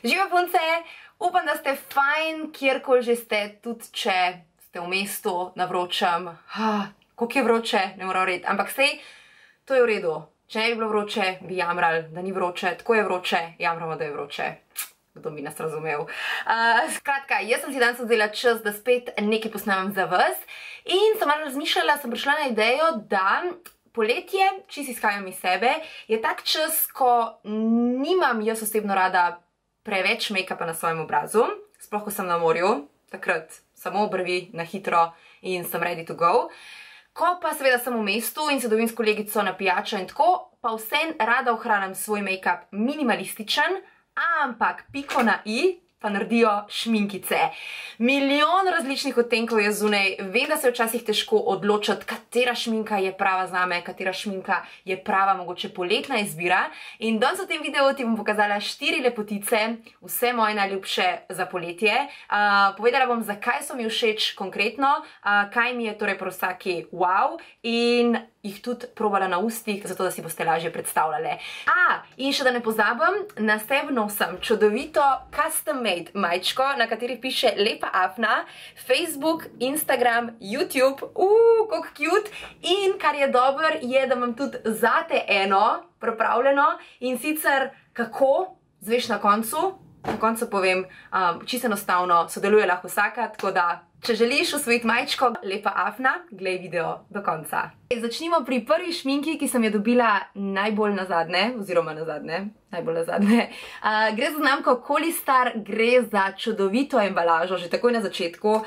Živijo punce, upam, da ste fajn, kjerkoli že ste, tudi če ste v mestu na vročem. Koliko je vroče, ne moram reči, ampak sej, to je v redu. Če ne bi bilo vroče, bi jamrali, da ni vroče, tako je vroče, jamramo, da je vroče. Kdo bi nas razumel. Skratka, jaz sem si danes vzela čas, da spet nekaj posnamem za vas in sem malo razmišljala, sem prišla na idejo, da poletje, čisto izhajam iz sebe, je tak čas, ko nimam jaz osebno rada preveč make-upa na svojem obrazu, sploh ko sem na morju, takrat samo obrvi na hitro in sem ready to go. Ko pa seveda sem v mestu in se dobim s kolegico na pijačo in tako, pa vsem rada ohranim svoj make-up minimalističen, ampak piko na i pa naredijo šminkice. Milijon različnih odtenkov je zunaj, vem, da se včasih težko odločiti, katera šminka je prava zame, katera šminka je prava, mogoče poletna izbira. In danes v tem videu ti bom pokazala 4 lepotice, vse moje najljubše za poletje. Povedala bom, zakaj so mi všeč konkretno, kaj mi je torej pri vsaki wow in jih tudi probala na ustih, zato da si boste lažje predstavljale. In še da ne pozabim, na sebi nosim čudovito custom made majčko, na kateri piše Lepa Afna, Facebook, Instagram, YouTube, koliko cute, in kar je dobro, je, da imam tudi zate eno pripravljeno in sicer kako, zveš na koncu povem, čisto enostavno, sodeluje lahko vsaka, tako da če želiš osvojiti majčko Lepa Afna, glej video do konca. Začnimo pri prvi šminki, ki sem jo dobila najbolj nazadnje, oziroma najbolj nazadnje. Gre za znamko Kolistar, gre za čudovito embalažo, že takoj na začetku,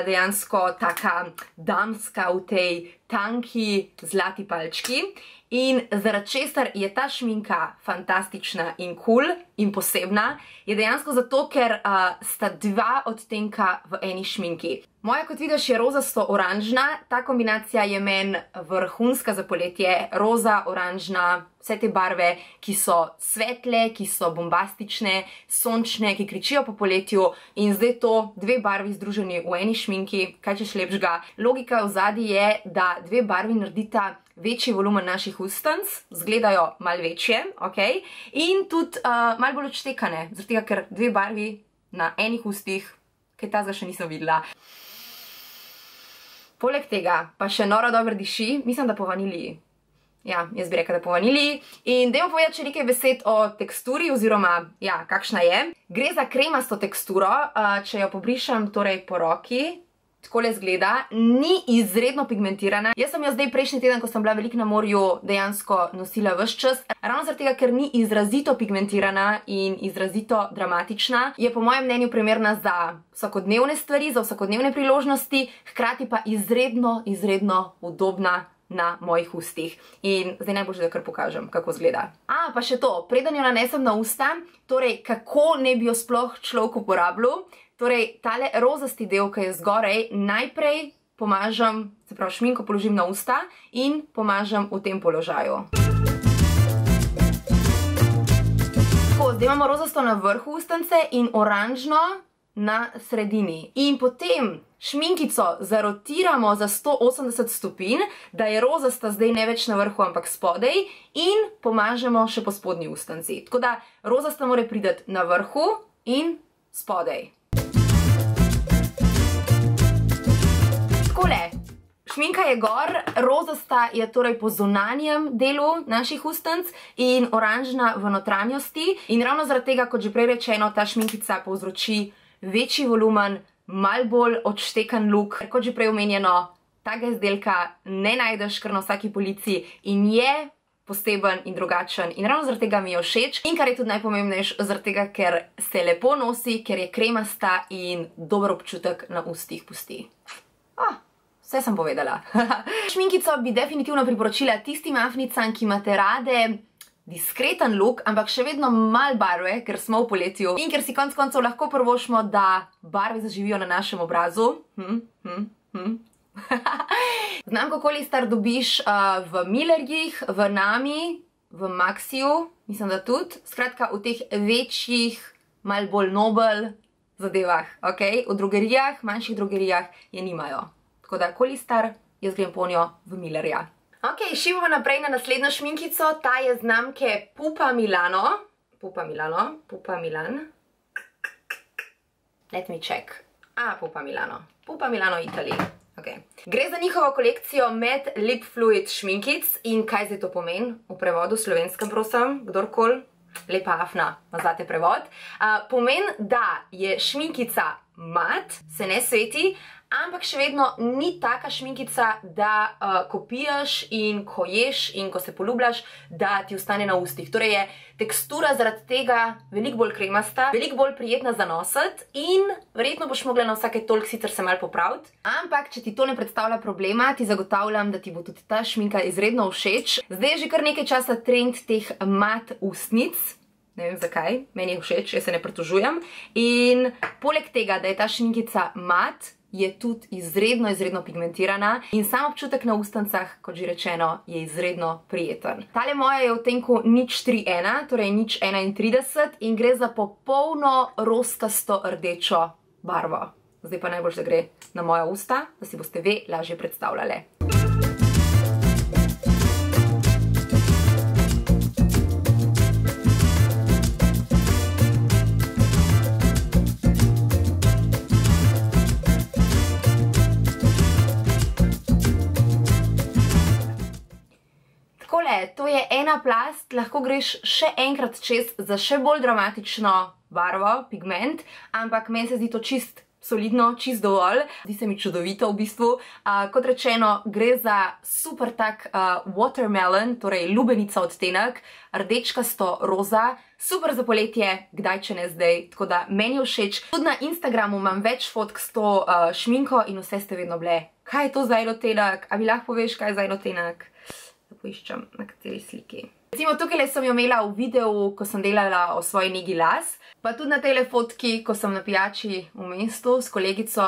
dejansko taka damska v tej tanki zlati palčki. In zaradi česar je ta šminka fantastična in cool in posebna, je dejansko zato, ker sta 2 odtenka v eni šminki. Moja, kot vidiš, je rozasto-oranžna, ta kombinacija je meni vrhunska za poletje, roza, oranžna, vse te barve, ki so svetle, ki so bombastične, sončne, ki kričijo po poletju in zdaj to 2 barvi združeni v eni šminki, kaj češ lepšega. Logika v zadnji je, da 2 barvi naredita večji volumen naših ustnic, zgledajo malo večje, in tudi malo bolj odštekane, zaradi tega, ker 2 barvi na enih ustih, kaj tazga še nisem videla. Poleg tega pa še noro dobro diši, mislim, da po vaniliji. Ja, jaz bi rekla, da po vaniliji. In dajmo povedati še nekaj besed o teksturi, oziroma, ja, kakšna je. Gre za kremasto teksturo, če jo pobrišem torej po roki, takole zgleda, ni izredno pigmentirana. Jaz sem jo zdaj prejšnji teden, ko sem bila veliko na morju, dejansko nosila ves čas. Ravno zaradi tega, ker ni izrazito pigmentirana in izrazito dramatična, je po mojem mnenju primerna za vsakodnevne stvari, za vsakodnevne priložnosti, hkrati pa izredno udobna na mojih ustih. In zdaj najboljše, da kar pokažem, kako zgleda. Pa še to, preden jo nanesem na usta, torej kako ne bi jo sploh človek uporabljal. Torej, tale rozasti del, ki je zgorej, najprej pomažem, se pravi šminko položim na usta in pomažem v tem položaju. Tako, zdaj imamo rozasto na vrhu ustnice in oranžno na sredini. In potem šminkico zarotiramo za 180 stopinj, da je rozasta zdaj ne več na vrhu, ampak spodaj, in pomažemo še po spodnji ustnici. Tako da rozasta mora priti na vrhu in spodaj. Takole, šminka je gor, rozasta je torej po zunanjem delu naših ustnic in oranžna v notranjosti. In ravno zaradi tega, kot že prej rečeno, ta šminkica povzroči večji volumen, malo bolj odštekan look. Kot že prej omenjeno, tega izdelka ne najdeš kar na vsaki polici in je poseben in drugačen. In ravno zaradi tega mi je všeč. In kar je tudi najpomembnejše, zaradi tega, ker se lepo nosi, ker je kremasta in dober občutek na ustih pusti. Vse sem povedala. Šminkico bi definitivno priporočila tistim afnicam, ki imate rade diskreten look, ampak še vedno malo barve, ker smo v poletju in ker si konec koncev lahko privoščimo, da barve zaživijo na našem obrazu. Znamko Kolistar dobiš v Millerjih, v Nami, v Maxiju, mislim, da tudi. Skratka, v teh večjih, malo bolj nobel zadevah, v drogerijah, manjših drogerijah je nimajo. Tako da Kolistar, jaz grem po njo v Millerja. Šibamo naprej na naslednjo šminkico, ta je znamke Pupa Milan. Let me check. Pupa Milano. Pupa Milano, Italija. Okay. Gre za njihovo kolekcijo Matte Lip Fluid šminkic in kaj zdaj to pomeni? V prevodu slovenskem, prosim, kdorkoli. Lepa Afna, mazate prevod. Pomeni, da je šminkica mat, se ne sveti, ampak še vedno ni taka šminkica, da ko piješ in ko ješ in ko se poljubljaš, da ti ostane na ustih. Torej je tekstura zaradi tega veliko bolj kremasta, veliko bolj prijetna za nositi in verjetno boš mogla na vsake toliko sicer se malo popraviti. Ampak, če ti to ne predstavlja problema, ti zagotavljam, da ti bo tudi ta šminka izredno všeč. Zdaj je že kar nekaj časa trend teh mat ustnic. Ne vem zakaj, meni je všeč, jaz se ne pritožujem. In poleg tega, da je ta šminkica mat, je tudi izredno pigmentirana in sam občutek na ustancah, kot že rečeno, je izredno prijeten. Tale moja je v odtenku 031, torej 031 in gre za popolno roskasto rdečo barvo. Zdaj pa najbolj, da gre na moja usta, da si boste ve lažje predstavljale. To je ena plast, lahko greš še enkrat čez za še bolj dramatično barvo, pigment, ampak meni se zdi to čist solidno, čist dovolj. Zdi se mi čudovito v bistvu. Kot rečeno, gre za super tak watermelon, torej lubenica odtenek, rdečkasto roza, super za poletje, kdaj če ne zdaj, tako da meni je všeč. Tudi na Instagramu imam več fotk s to šminko in vse ste vedno bile. Kaj je to za en odtenek? A mi lahko poveš, kaj je za en odtenek? Poiščam na kateri sliki. Recimo tukaj sem jo imela v videu, ko sem delala o svoji negi las, pa tudi na tejle fotki, ko sem na pijači v mestu s kolegico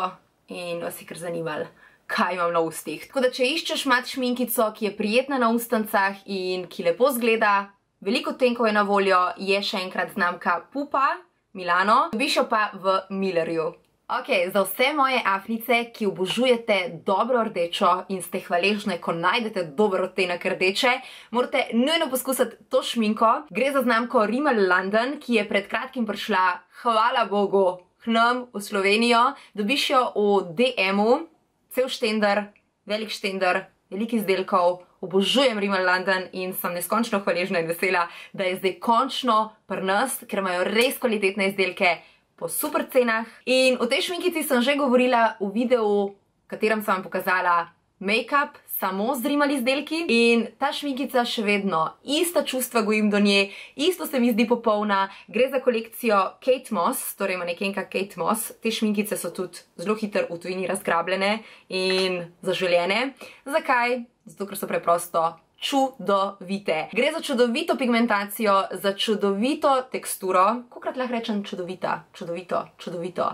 in vas je kar zanimalo, kaj imam na ustih. Tako da, če iščeš mat šminkico, ki je prijetna na ustancah in ki lepo zgleda, veliko odtenkov je na voljo, je še enkrat znamka Pupa Milano, dobiš jo pa v Millerju. Ok, za vse moje afnice, ki obožujete dobro rdečo in ste hvaležne, ko najdete dober odtenek rdeče, morate nujno poskusiti to šminko. Gre za znamko Rimmel London, ki je pred kratkim prišla, hvala Bogu, k nam v Slovenijo. Dobiš jo v DM-u, cel štender, velik štender, velik izdelkov. Obožujem Rimmel London in sem neskončno hvaležna in vesela, da je zdaj končno pri nas, ker imajo res kvalitetne izdelke po super cenah. In o tej šminkici sem že govorila v videu, v katerem sem vam pokazala make-up samo z Rimmel izdelki. In ta šminkica še vedno ista čustva gojim do nje, isto se mi zdi popolna. Gre za kolekcijo Kate Moss, torej manekenka Kate Moss. Te šminkice so tudi zelo hitro v tujini razgrabljene in zaželjene. Zakaj? Zato, ker so preprosto čudovite. Gre za čudovito pigmentacijo, za čudovito teksturo. Kolikrat lahko rečem čudovita? Čudovito.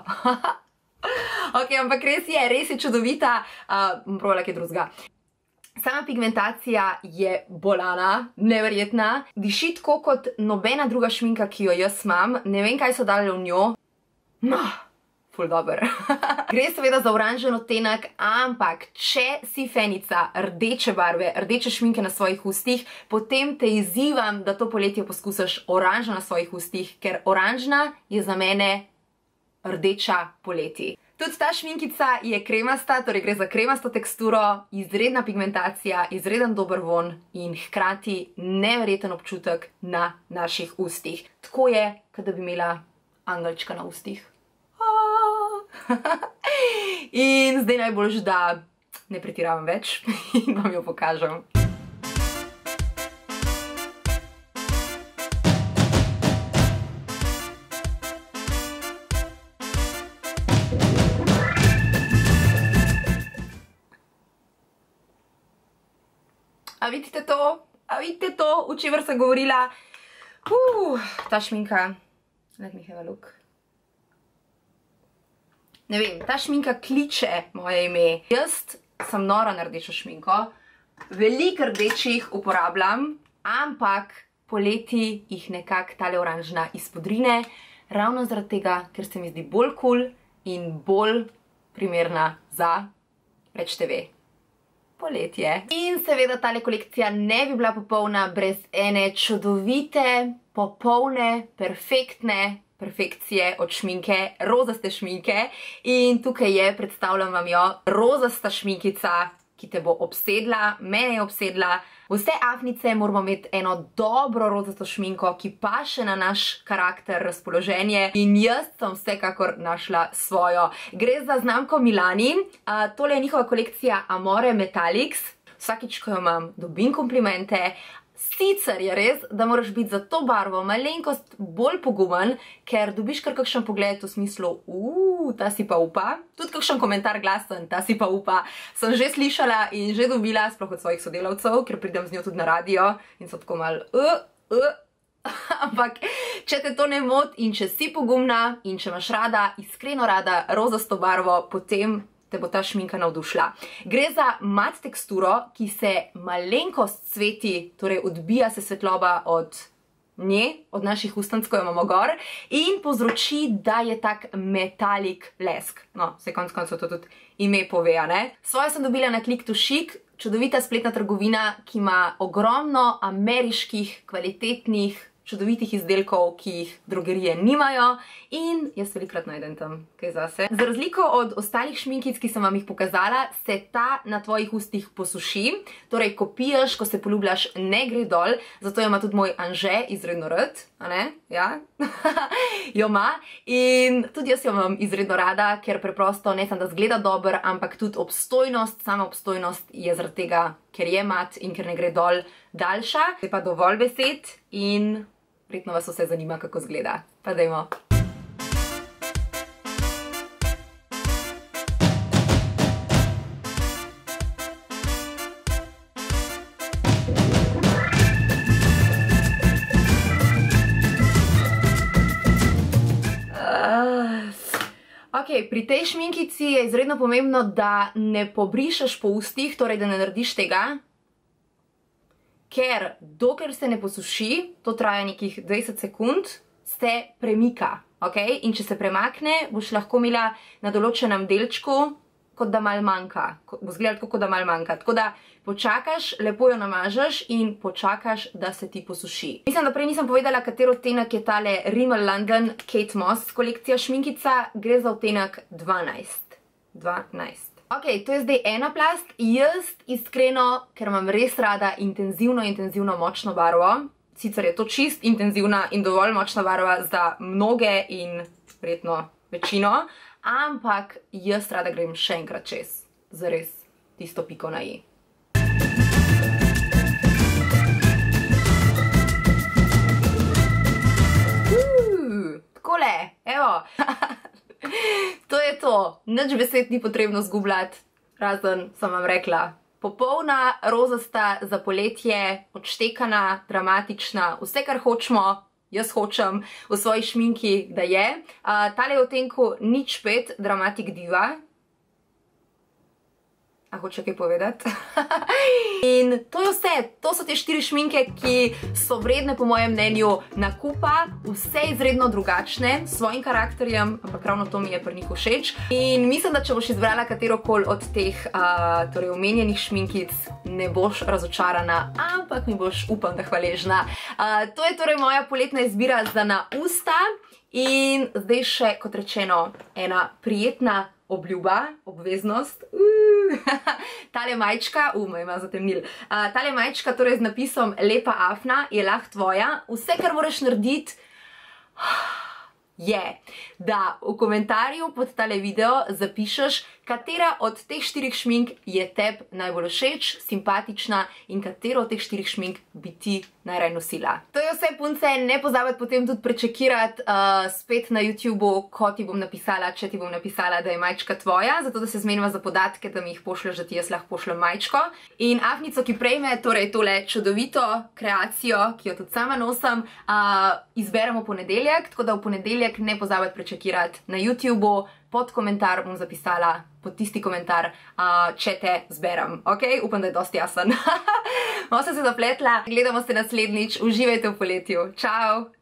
Ok, ampak res je čudovita. Bom probala kaj drugega. Sama pigmentacija je bolana, neverjetna. Diši tako kot nobena druga šminka, ki jo jaz imam. Ne vem, kaj so dali v njo. Ful dober. Gre seveda za oranžen odtenek, ampak če si fenica rdeče barve, rdeče šminke na svojih ustih, potem te izzivam, da to poletje poskusiš oranžno na svojih ustih, ker oranžna je za mene rdeča poleti. Tudi ta šminkica je kremasta, torej gre za kremasto teksturo, izredna pigmentacija, izreden dober von in hkrati neverjeten občutek na naših ustih. Tako je, kot da bi imela angelčka na ustih. In zdaj najboljš, da ne pretiravam več in vam jo pokažem. A vidite to? A vidite to, o čemer sem govorila? Ta šminka. Let me have a look. Ne vem, ta šminka kliče moje ime. Jaz sem nora na rdečo šminko, veliko rdečih uporabljam, ampak poleti jih nekako tale oranžna izpodrine, ravno zaradi tega, ker se mi zdi bolj cool in bolj primerna za, rečete ve, poletje. In seveda tale kolekcija ne bi bila popolna brez ene čudovite, popolne, perfektne perfekcije od šminke, rozaste šminke in tukaj je, predstavljam vam jo, rozasta šminkica, ki te bo obsedla, mene je obsedla. Vse afnice moramo imeti eno dobro rozasto šminko, ki paše na naš karakter, razpoloženje in jaz sem vsekakor našla svojo. Gre za znamko Milani, tole je njihova kolekcija Amore Metallics. Vsakič, ko jo imam, dobim komplimente. Sicer je res, da moraš biti za to barvo malenkost bolj pogumen, ker dobiš kar kakšen pogled v smislu, ta si pa upa. Tudi kakšen komentar glasen, ta si pa upa. Sem že slišala in že dobila, sploh od svojih sodelavcev, ker pridem z njo tudi na radio in so tako mal Ampak, če te to ne moti in če si pogumna in če imaš rada, iskreno rada rozasto barvo, potem te bo ta šminka navdušila. Gre za mat teksturo, ki se malenkost sveti, torej odbija se svetloba od nje, od naših ustnic, ko jo imamo gor, in povzroči, da je tak metalik lesk. No, vse konec koncev to tudi ime pove, ne? Svoje sem dobila na Click to Chic, čudovita spletna trgovina, ki ima ogromno ameriških, kvalitetnih, čudovitih izdelkov, ki jih drogerije nimajo in jaz velikrat najdem tam kaj zase. Za razliko od ostalih šminkic, ki sem vam jih pokazala, se ta na tvojih ustih posuši, torej ko piješ, ko se poljubljaš, ne gre dol, zato jo ima tudi moj Anže izredno rad, a ne? Ja? Jo ima in tudi jaz jo imam izredno rada, ker preprosto ne samo da zgleda dober, ampak tudi obstojnost, sama obstojnost je zaradi tega, ker je mat in ker ne gre dol, daljša. Zdaj pa dovolj besed in verjetno vas vse zanima, kako zgleda. Pa dajmo. Ok, pri tej šminkici je izredno pomembno, da ne pobrišeš po ustih, torej da ne narediš tega, ker dokler se ne posuši, to traja nekih 20 sekund, se premika, ok? In če se premakne, boš lahko imela na določenem delčku, kot da malo manjka. Bo izgledalo tako, kot da malo manjka. Tako da počakaš, lepo jo namažeš in počakaš, da se ti posuši. Mislim, da prej nisem povedala, katero odtenek je tale Rimmel London Kate Moss kolekcija šminkica. Gre za odtenek 12. 12. Ok, to je zdaj ena plast. Jaz iskreno, ker imam res rada intenzivno močno barvo, sicer je to čist intenzivna in dovolj močna barva za mnoge in verjetno večino, ampak jaz rada grem še enkrat čez. Zares tisto piko na i. Takole, evo. To je to, nič besed ni potrebno zgubljati, razen sem vam rekla. Popolna, rozasta za poletje, odštekana, dramatična, vse kar hočemo, jaz hočem v svoji šminki, da je. Tale je v odtenku 05 Dramatic Diva. A hoče kaj povedati? In to je vse, to so te 4 šminke, ki so vredne po mojem mnenju nakupa, vse izredno drugačne, s svojim karakterjem, ampak ravno to mi je pri njih všeč. In mislim, da če boš izbrala katerokoli od teh torej omenjenih šminkic, ne boš razočarana, ampak mi boš, upam, da hvaležna. To je torej moja poletna izbira za na usta in zdaj še, kot rečeno, ena prijetna obljuba, obveznost. Tale majčka, me ima zatemnil. Tale majčka, torej z napisom Lepa afna, je lahko tvoja. Vse, kar moraš narediti, je, da v komentarju pod tale video zapišeš, katera od teh 4 šmink je tebi najbolj všeč, simpatična in katero od teh 4 šmink bi ti najraje nosila. To je vse, punce, ne pozabiti potem tudi prečekirati spet na YouTubeu, ko ti bom napisala, če ti bom napisala, da je majčka tvoja, zato da se zmeniva za podatke, da mi jih pošlješ, da ti jaz lahko pošljem majčko. In afnico, ki prejme, torej tole čudovito kreacijo, ki jo tudi sama nosim, izberemo ponedeljek, tako da v ponedeljek ne pozabiti prečekirati na YouTubeu, pod komentar bom zapisala, pod tisti komentar, če te zberem, ok? Upam, da je dosti jasen. Malo sem se zapletla, gledamo se naslednjič, uživajte v poletju, čau!